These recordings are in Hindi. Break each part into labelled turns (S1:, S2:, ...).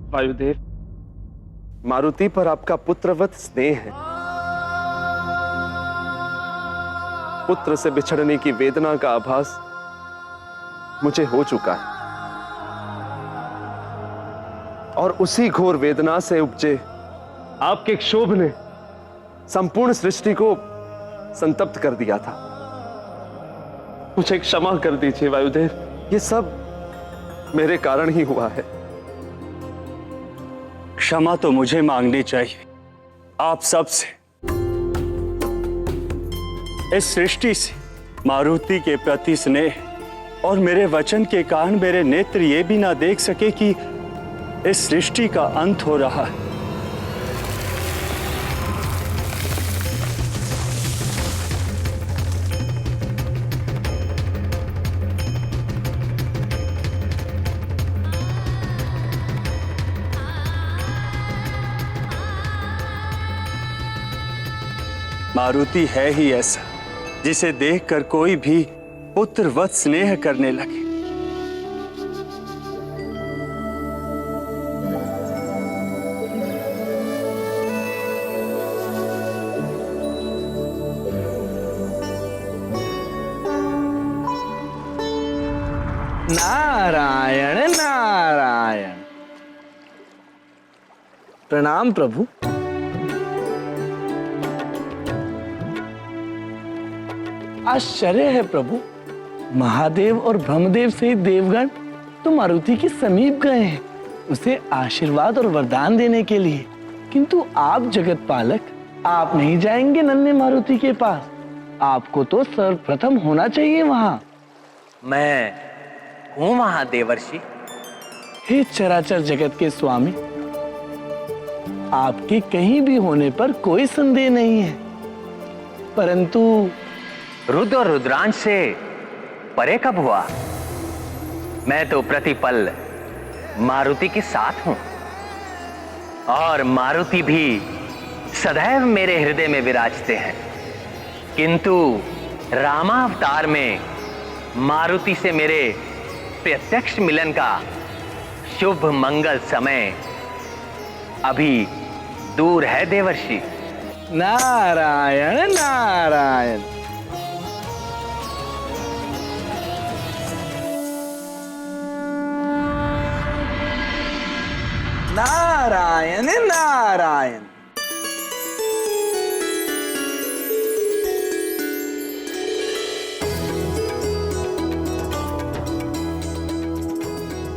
S1: वायुदेव, मारुति पर आपका पुत्रवत स्नेह है। पुत्र से बिछड़ने की वेदना का आभास मुझे हो चुका है, और उसी घोर वेदना से उपजे आपके क्षोभ ने संपूर्ण सृष्टि को संतप्त कर दिया था। मुझे क्षमा कर दीजिए वायुदेव, ये सब मेरे कारण ही हुआ है।
S2: क्षमा तो मुझे मांगनी चाहिए आप सबसे। इस सृष्टि से मारुति के प्रति स्नेह और मेरे वचन के कारण मेरे नेत्र ये भी ना देख सके कि इस सृष्टि का अंत हो रहा है। मारुति है ही ऐसा जिसे देखकर कोई भी पुत्रवत स्नेह करने लगे।
S3: नारायण नारायण। प्रणाम प्रभु। आश्चर्य है प्रभु, महादेव और ब्रह्मदेव सहित देवगण तो मारुति के समीप गए हैं उसे आशीर्वाद और वरदान देने के लिए, किंतु आप जगत पालक, आप नहीं जाएंगे नन्हे मारुति के पास? आपको तो सर्वप्रथम होना चाहिए वहां।
S4: मैं हूं वहां देवर्षि।
S3: हे चराचर जगत के स्वामी, आपके कहीं भी होने पर कोई संदेह नहीं है, परंतु
S4: रुद्र और रुद्रांश से परे कब हुआ? मैं तो प्रतिपल मारुति के साथ हूं, और मारुति भी सदैव मेरे हृदय में विराजते हैं, किंतु रामावतार में मारुति से मेरे प्रत्यक्ष मिलन का शुभ मंगल समय अभी दूर है देवर्षि।
S3: नारायण नारायण। नारायण नारायण।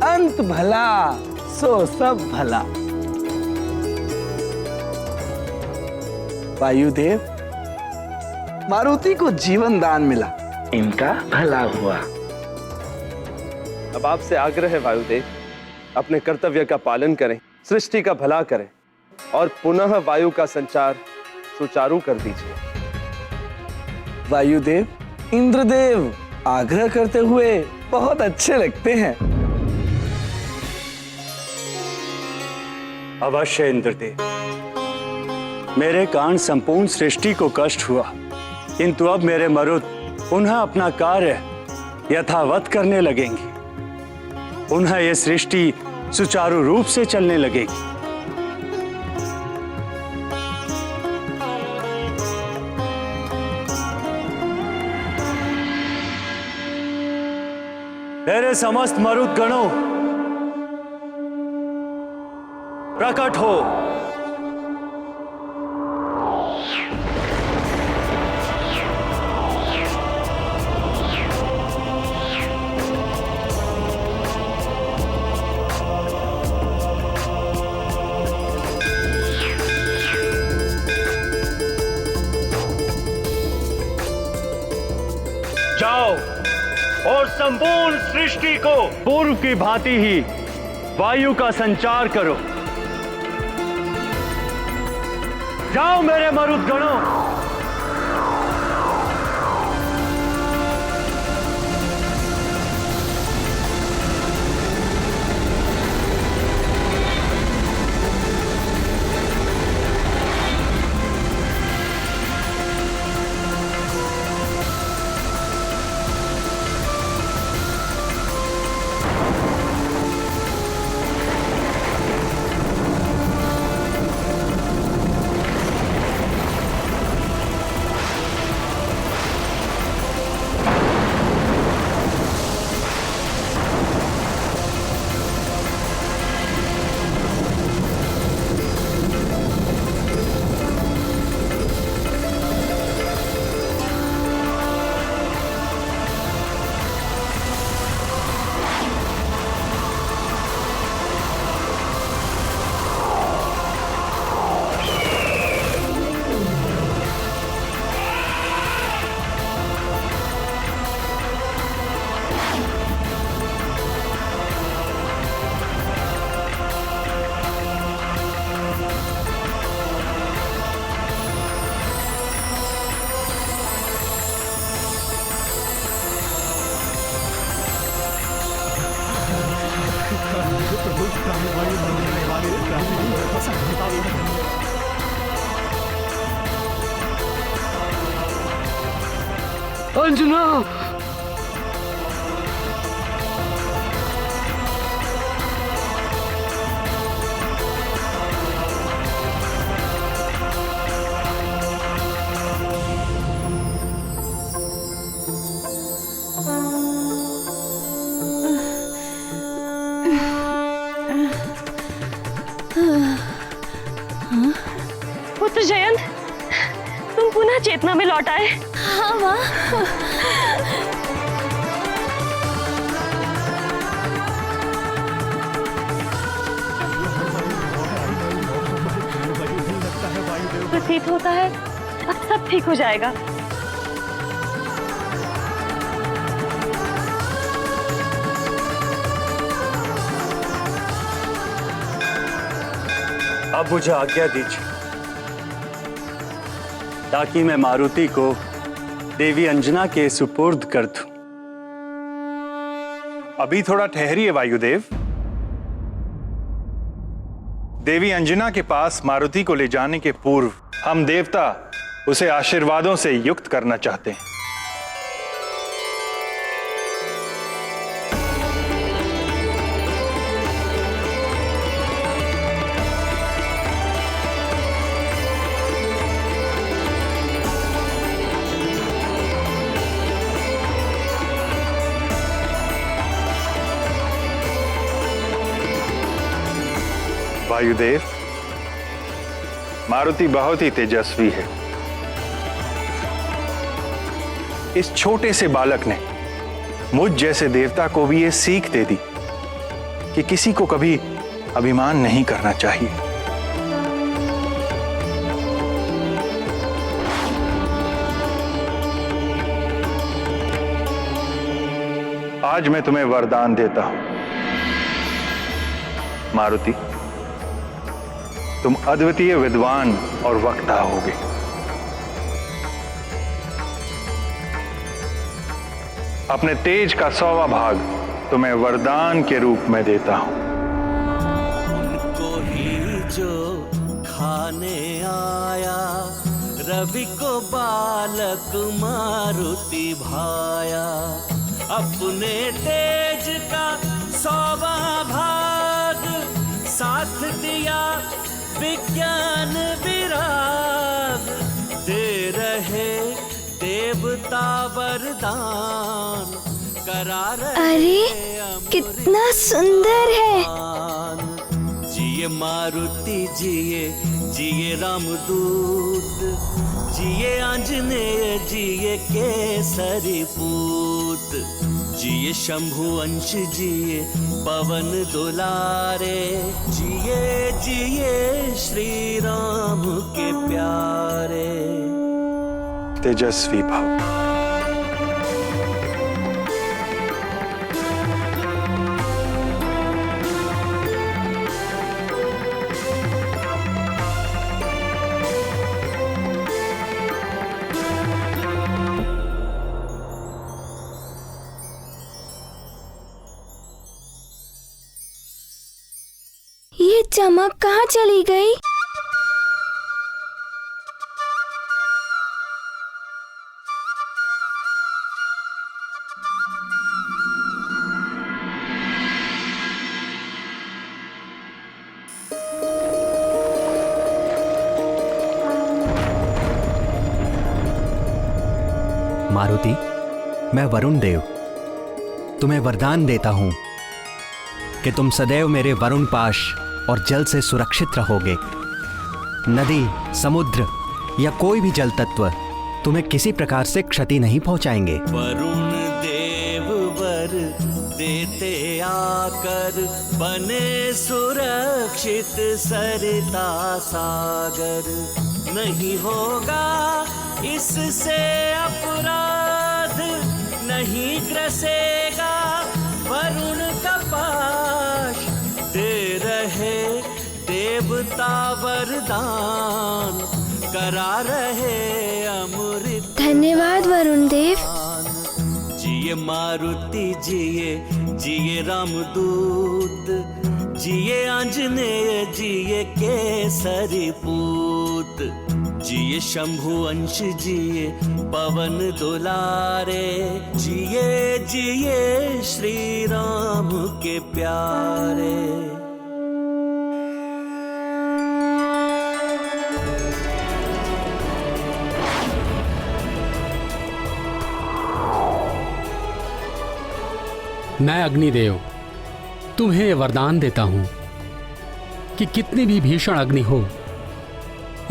S3: अंत भला सो सब भला। वायुदेव, मारुति को जीवन दान मिला, इनका भला हुआ।
S1: अब आपसे आग्रह है वायुदेव, अपने कर्तव्य का पालन करें, सृष्टि का भला करें और पुनः वायु का संचार सुचारू कर दीजिए।
S3: वायुदेव, इंद्रदेव आग्रह करते हुए बहुत अच्छे लगते हैं।
S2: अवश्य इंद्रदेव, मेरे कारण संपूर्ण सृष्टि को कष्ट हुआ, किंतु अब मेरे मरुत पुनः अपना कार्य यथावत करने लगेंगे। पुनः ये सृष्टि सुचारू रूप से चलने लगेगी। मेरे समस्त मरुत गणों, प्रकट हो। जाओ और संपूर्ण सृष्टि को पूर्व की भांति ही वायु का संचार करो। जाओ मेरे मरुत गणों।
S1: अंजना,
S5: पुत्र जयंत, तुम पुनः चेतना में लौट आए।
S6: हाँ माँ।
S5: प्रतीत होता है अब सब ठीक हो जाएगा।
S2: अब मुझे आज्ञा दीजिए ताकि मैं मारुति को देवी अंजना के सुपुर्द कर दूं।
S7: अभी थोड़ा ठहरिए वायुदेव। देवी अंजना के पास मारुति को ले जाने के पूर्व हम देवता उसे आशीर्वादों से युक्त करना चाहते हैं। वायुदेव, मारुति बहुत ही तेजस्वी है। इस छोटे से बालक ने मुझ जैसे देवता को भी ये सीख दे दी कि किसी को कभी अभिमान नहीं करना चाहिए। आज मैं तुम्हें वरदान देता हूं मारुति, तुम अद्वितीय विद्वान और वक्ता होगे। अपने तेज का 100वां भाग तुम्हें वरदान के रूप में देता हूं।
S8: उनको ही जो खाने आया, रवि को बालक मारुति भाया। अपने तेज का 100वां भाग साथ दिया विज्ञान विराग। दे रहे देवता वरदान, करा रहे
S6: अरे कितना सुंदर है।
S8: जिए मारुति जिए, जिए रामदूत, जिए आंजनेय, जिए केसरी पूत। जिए शंभु अंश, जिए पवन दुलारे। जिए जिए श्री राम के प्यारे।
S7: तेजस्वी भव।
S6: ये चमक कहाँ चली गई?
S9: मारुति, मैं वरुण देव तुम्हें वरदान देता हूं कि तुम सदैव मेरे वरुण पाश और जल से सुरक्षित रहोगे। नदी, समुद्र या कोई भी जल तत्व तुम्हें किसी प्रकार से क्षति नहीं पहुंचाएंगे।
S8: वरुण देव वर देते आकर, बने सुरक्षित सरिता सागर। नहीं होगा इससे अपराध, नहीं ग्रसेगा वरुण का पाश। दे रहे देवता वरदान, करा रहे अमृत।
S6: धन्यवाद वरुण देव।
S8: जिए मारुति जिए, जिए रामदूत, जिए आंजनेय जिए केसरी पूत, जिए शंभु अंश जिए पवन दुलारे, जिए जिए श्री राम के प्यारे।
S10: मैं अग्निदेव तुम्हें ये वरदान देता हूं कि कितनी भी भीषण अग्नि हो,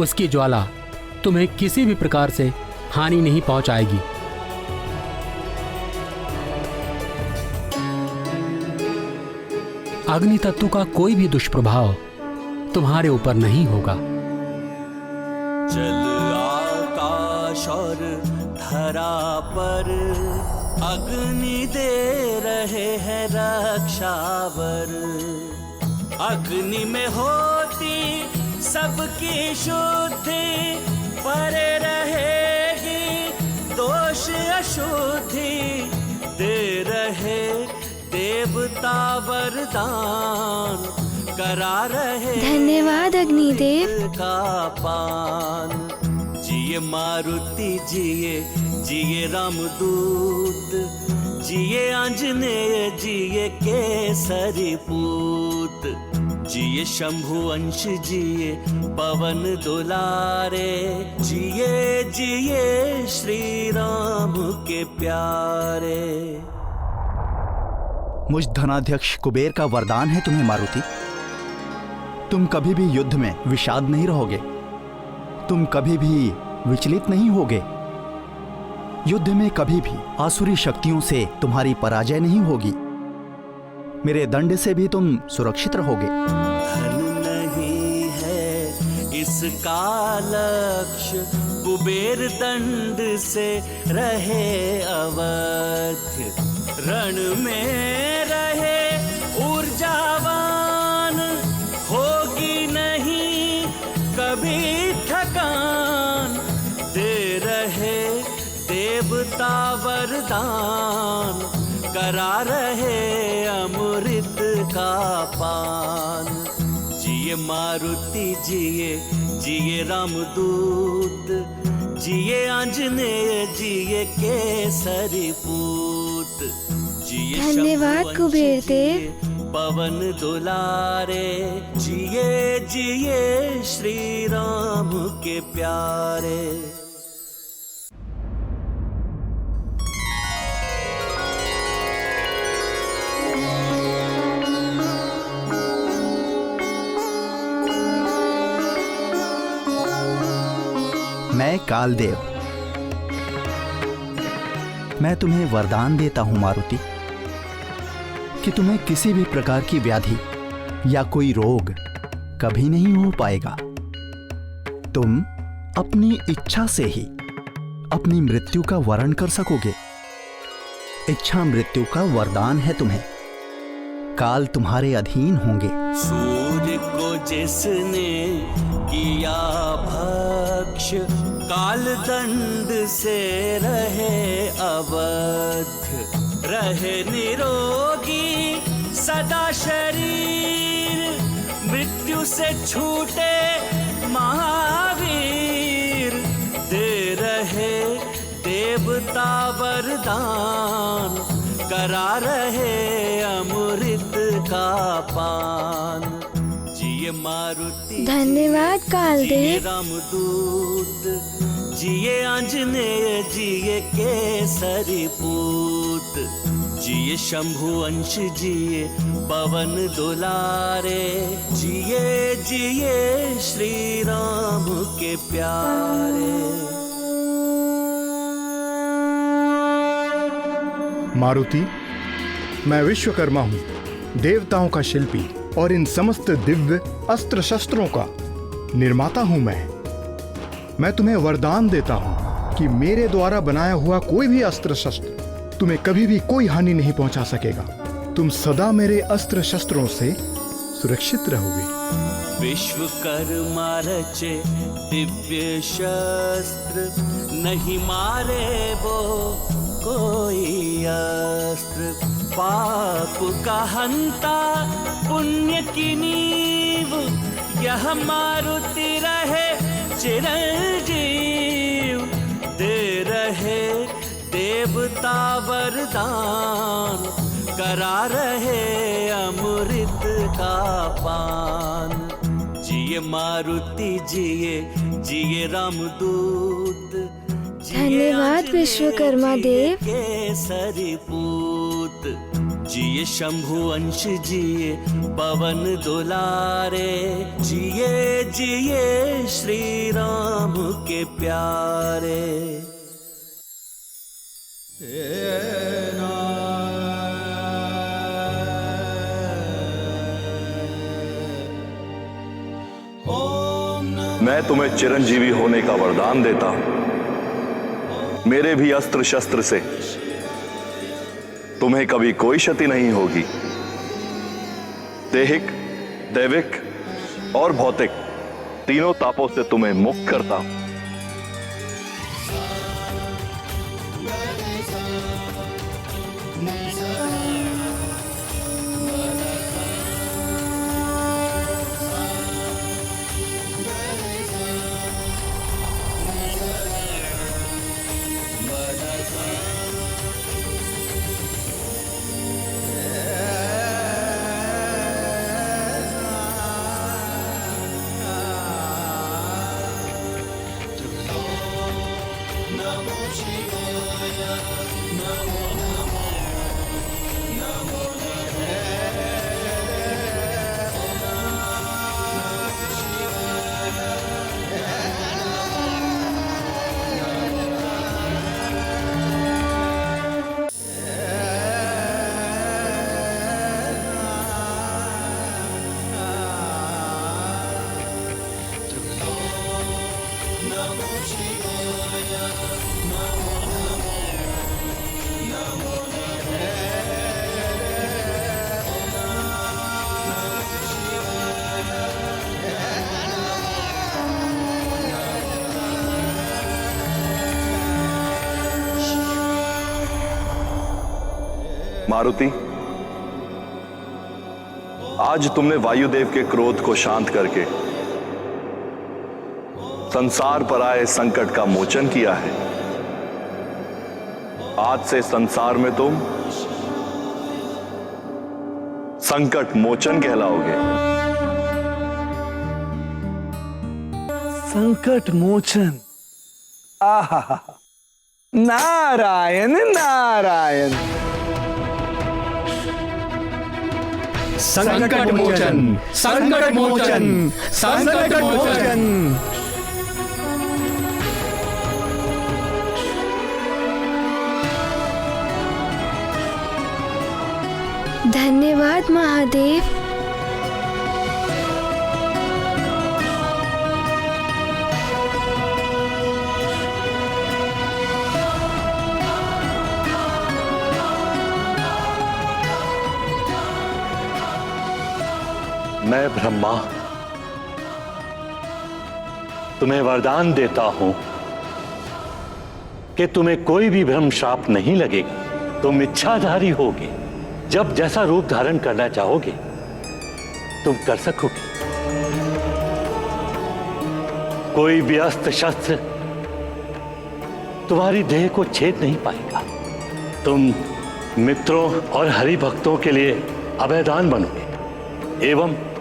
S10: उसकी ज्वाला तुम्हें किसी भी प्रकार से हानि नहीं पहुंचाएगी। अग्नि तत्व का कोई भी दुष्प्रभाव तुम्हारे ऊपर नहीं होगा।
S8: जल आकाश और धरा पर अग्नि दे रहे हैं रक्षावर। अग्नि में होती सबकी शुद्धि, परे रहेगी दोष अशुद्धि। दे रहे देवता वरदान, करा रहे
S6: धन्यवाद अग्निदेव
S8: का पान। जिए मारुति जिए जिए रामदूत, जिए आंजनेय जिए केसरी पूत, जिए शंभु अंश जिए पवन दुलारे, जिए जिए श्री राम के प्यारे।
S11: मुझ धनाध्यक्ष कुबेर का वरदान है तुम्हें मारुति, तुम कभी भी युद्ध में विषाद नहीं रहोगे, तुम कभी भी विचलित नहीं होगे। युद्ध में कभी भी आसुरी शक्तियों से तुम्हारी पराजय नहीं होगी। मेरे दंड से भी तुम सुरक्षित रहोगे।
S8: धन नहीं है इसका लक्ष्य, कुबेर दंड से रहे अवध्य। रण में रहे ऊर्जावान, होगी नहीं कभी थकान। दे रहे देवता वरदान, करा रहे अमृत का पान। जिए मारुति जिए जिए रामदूत, जिए आंजनेय जिए केसरी पूत, जिए
S6: धन्यवाद
S8: शंभु
S6: कुबेर
S8: अंश
S6: देव।
S8: जिए पवन दुलारे, जिए जिए श्री राम के प्यारे।
S11: मैं कालदेव, मैं तुम्हें वरदान देता हूं मारुति कि तुम्हें किसी भी प्रकार की व्याधि या कोई रोग कभी नहीं हो पाएगा। तुम अपनी इच्छा से ही अपनी मृत्यु का वरण कर सकोगे। इच्छा मृत्यु का वरदान है तुम्हें, काल तुम्हारे अधीन होंगे।
S8: सूर्य को जिसने किया भक्ष, काल दंड से रहे अवध्य। रहे निरोगी सदा शरीर, मृत्यु से छूटे महावीर। दे रहे देवता वरदान, करा रहे अमृत का पान। जिए मारुति
S6: धन्यवाद कालदेव।
S8: रामदूत, जिए आंजनेय जिए केसरी पूत, जिए शंभु अंश जिए पवन दुलारे, जिए जिए श्री राम के प्यारे।
S7: मारुति, मैं विश्वकर्मा हूँ, देवताओं का शिल्पी और इन समस्त दिव्य अस्त्र शस्त्रों का निर्माता हूँ। मैं तुम्हें वरदान देता हूँ कि मेरे द्वारा बनाया हुआ कोई भी अस्त्र शस्त्र तुम्हें कभी भी कोई हानि नहीं पहुंचा सकेगा। तुम सदा मेरे अस्त्र शस्त्रों से सुरक्षित रहोगे।
S8: विश्वकर्मा रचे दिव्य शस्त्र, नहीं मारे वो कोई अस्त्र, पाप का हंता पुण्य की नींव, यह मारुति रहे चिरंजीव। दे रहे देवता वरदान, करा रहे अमृत का पान। जिए मारुति जिए, जिए रामदूत,
S6: धन्यवाद विश्वकर्मा देव।
S8: केसरी पूत, जिए शंभु अंश जिए पवन दुलारे। जिए जिए श्री राम के प्यारे।
S12: मैं तुम्हें चिरंजीवी होने का वरदान देता हूं। मेरे भी अस्त्र शस्त्र से तुम्हें कभी कोई क्षति नहीं होगी। दैहिक, दैविक और भौतिक तीनों तापों से तुम्हें मुक्त करता हूं। मारुति, आज तुमने वायुदेव के क्रोध को शांत करके संसार पर आए संकट का मोचन किया है। आज से संसार में तुम संकट मोचन कहलाओगे।
S3: संकट मोचन, आहा, नारायण नारायण।
S9: संकट मोचन, संकट मोचन, संकट मोचन।
S6: धन्यवाद महादेव।
S2: मैं ब्रह्मा तुम्हें वरदान देता हूं कि तुम्हें कोई भी भ्रम श्राप नहीं लगेगा। तुम इच्छाधारी होगे, जब जैसा रूप धारण करना चाहोगे तुम कर सकोगे। कोई भी अस्त्र शस्त्र तुम्हारी देह को छेद नहीं पाएगा। तुम मित्रों और हरि भक्तों के लिए अभयदान बनोगे एवं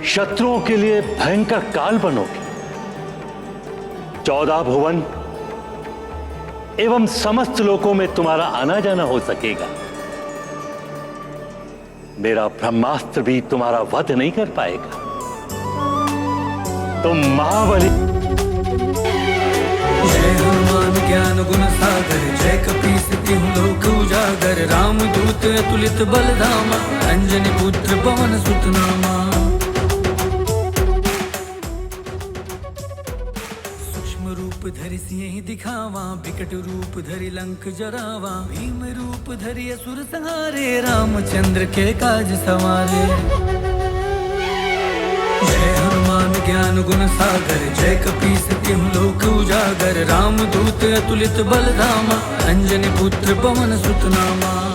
S2: शत्रुओं के लिए भयंकर काल बनोगे। 14 भुवन एवं समस्त लोकों में तुम्हारा आना जाना हो सकेगा। मेरा ब्रह्मास्त्र भी तुम्हारा वध नहीं कर पाएगा। तुम महाबली।
S8: जय हनुमान ज्ञान गुण सागर, जय कपीस तिहुँ लोक उजागर। राम दूत अतुलित बल धामा, अंजनी पुत्र पवन सुत नामा। सूक्ष्म रूप धरि सिंह दिखावा, विकट रूप धरि लंक जरावा। भीम रूप धरि असुर संहारे, रामचंद्र के काज सवारे। जय हनुमान ज्ञान गुण सागर जय कपीस तिहु लोक उजागर रामदूत अतुलित बल धामा अंजनी पुत्र पवन सुत नामा।